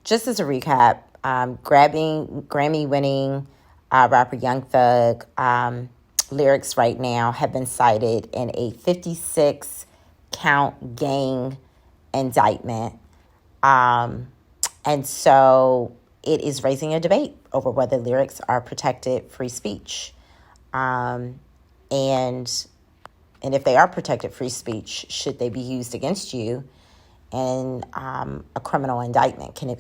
just as a recap, Grammy-winning rapper Young Thug lyrics right now have been cited in a 56-count gang indictment. And so it is raising a debate over whether lyrics are protected free speech. And if they are protected free speech, should they be used against you in a criminal indictment? Can your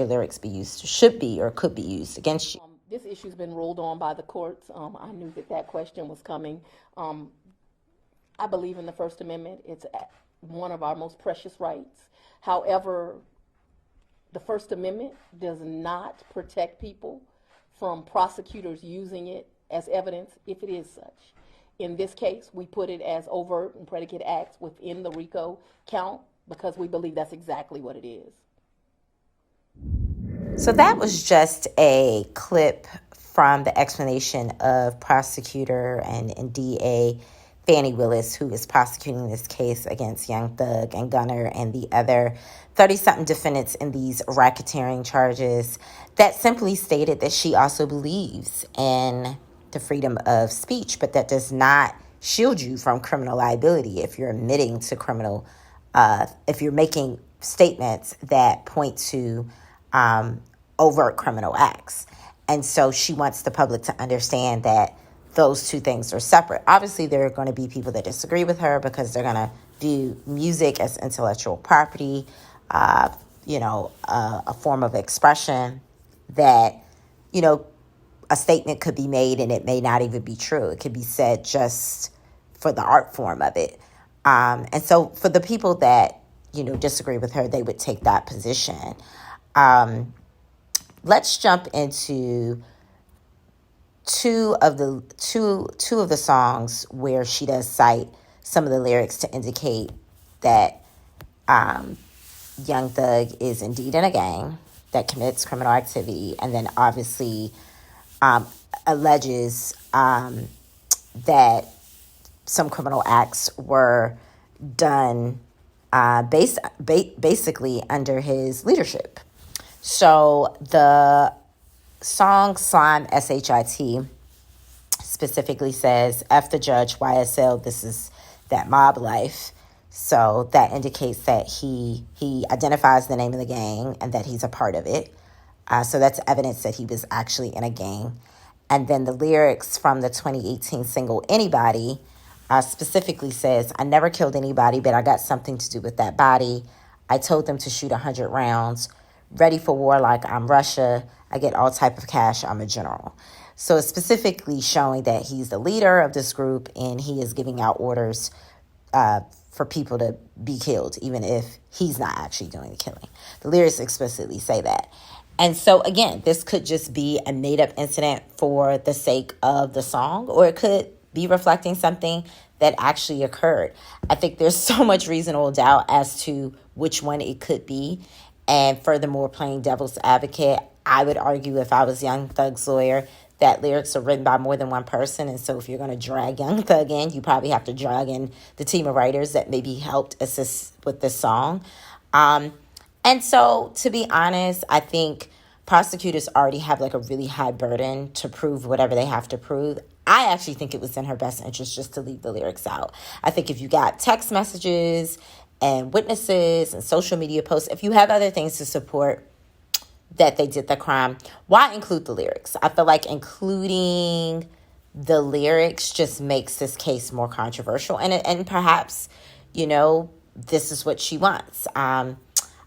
lyrics be used, should be or could be used against you? This issue's been ruled on by the courts. I knew that question was coming. I believe in the First Amendment. It's one of our most precious rights. However, the First Amendment does not protect people from prosecutors using it as evidence if it is such. In this case, we put it as overt and predicate acts within the RICO count because we believe that's exactly what it is. So that was just a clip from the explanation of Prosecutor and DA Fannie Willis, who is prosecuting this case against Young Thug and Gunna and the other 30-something defendants in these racketeering charges, that simply stated that she also believes in the freedom of speech, but that does not shield you from criminal liability if you're admitting to criminal, if you're making statements that point to overt criminal acts. And so she wants the public to understand that those two things are separate. Obviously, there are going to be people that disagree with her because they're going to view music as intellectual property, a form of expression that, a statement could be made and it may not even be true. It could be said just for the art form of it. And so for the people that, disagree with her, they would take that position. Let's jump into two of the songs where she does cite some of the lyrics to indicate that Young Thug is indeed in a gang that commits criminal activity, and then obviously alleges that some criminal acts were done basically under his leadership. So the song Slime, S.H.I.T. specifically says, F the judge, YSL, this is that mob life. So that indicates that he identifies the name of the gang and that he's a part of it. So that's evidence that he was actually in a gang. And then the lyrics from the 2018 single Anybody specifically says, I never killed anybody, but I got something to do with that body. I told them to shoot 100 rounds. Ready for war like I'm Russia. I get all type of cash. I'm a general. So it's specifically showing that he's the leader of this group and he is giving out orders for people to be killed, even if he's not actually doing the killing. The lyrics explicitly say that. And so, again, this could just be a made-up incident for the sake of the song, or it could be reflecting something that actually occurred. I think there's so much reasonable doubt as to which one it could be. And furthermore, playing devil's advocate, I would argue if I was Young Thug's lawyer that lyrics are written by more than one person. And so if you're going to drag Young Thug in, you probably have to drag in the team of writers that maybe helped assist with this song. And so, to be honest, I think prosecutors already have like a really high burden to prove whatever they have to prove. I actually think it was in her best interest just to leave the lyrics out. I think if you got text messages and witnesses and social media posts, if you have other things to support that they did the crime, why include the lyrics? I feel like including the lyrics just makes this case more controversial. And perhaps, this is what she wants.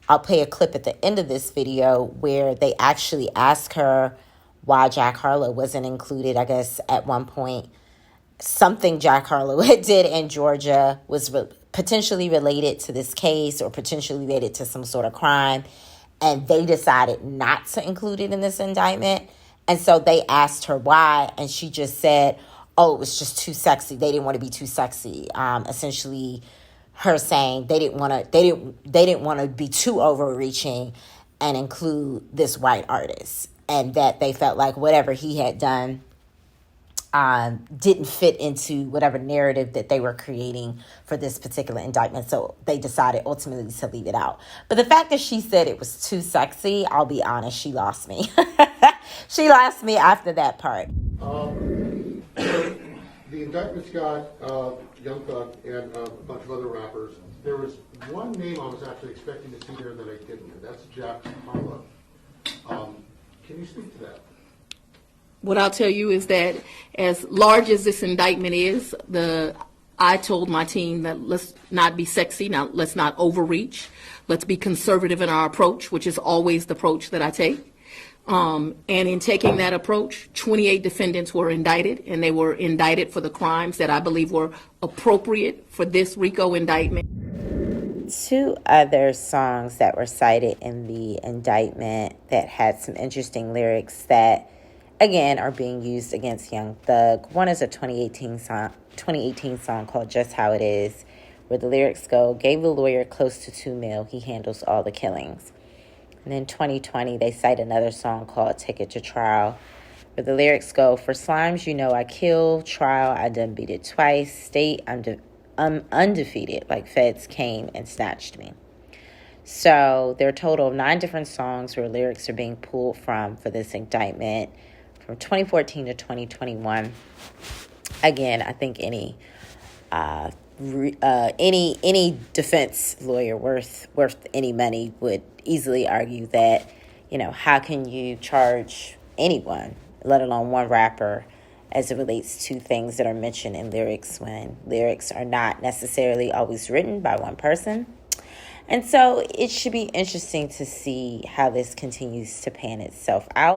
I'll play a clip at the end of this video where they actually ask her why Jack Harlow wasn't included. I guess at one point, something Jack Harlow did in Georgia was potentially related to this case or potentially related to some sort of crime. And they decided not to include it in this indictment. And so they asked her why. And she just said, oh, it was just too sexy. They didn't want to be too sexy. Essentially, her saying they didn't want to be too overreaching and include this white artist, and that they felt like whatever he had done didn't fit into whatever narrative that they were creating for this particular indictment. So they decided ultimately to leave it out. But the fact that she said it was too sexy, I'll be honest, she lost me. She lost me after that part. The indictment's got Young Thug and a bunch of other rappers. There was one name I was actually expecting to see there that I didn't, and that's Jack Harlow. Can you speak to that? What I'll tell you is that as large as this indictment is, I told my team that let's not be sexy, now let's not overreach, let's be conservative in our approach, which is always the approach that I take. And in taking that approach, 28 defendants were indicted, and they were indicted for the crimes that I believe were appropriate for this RICO indictment. 2 other songs that were cited in the indictment that had some interesting lyrics that, again, are being used against Young Thug. One is a 2018 song called Just How It Is, where the lyrics go, gave a lawyer close to $2 million, he handles all the killings. And in 2020, they cite another song called Ticket to Trial, where the lyrics go, for slimes, you know I kill, trial, I done beat it twice, state, I'm undefeated, like feds came and snatched me. So there are a total of 9 different songs where lyrics are being pulled from for this indictment from 2014 to 2021. Again, I think any defense lawyer worth any money would easily argue that, how can you charge anyone, let alone one rapper, as it relates to things that are mentioned in lyrics when lyrics are not necessarily always written by one person. And so it should be interesting to see how this continues to pan itself out.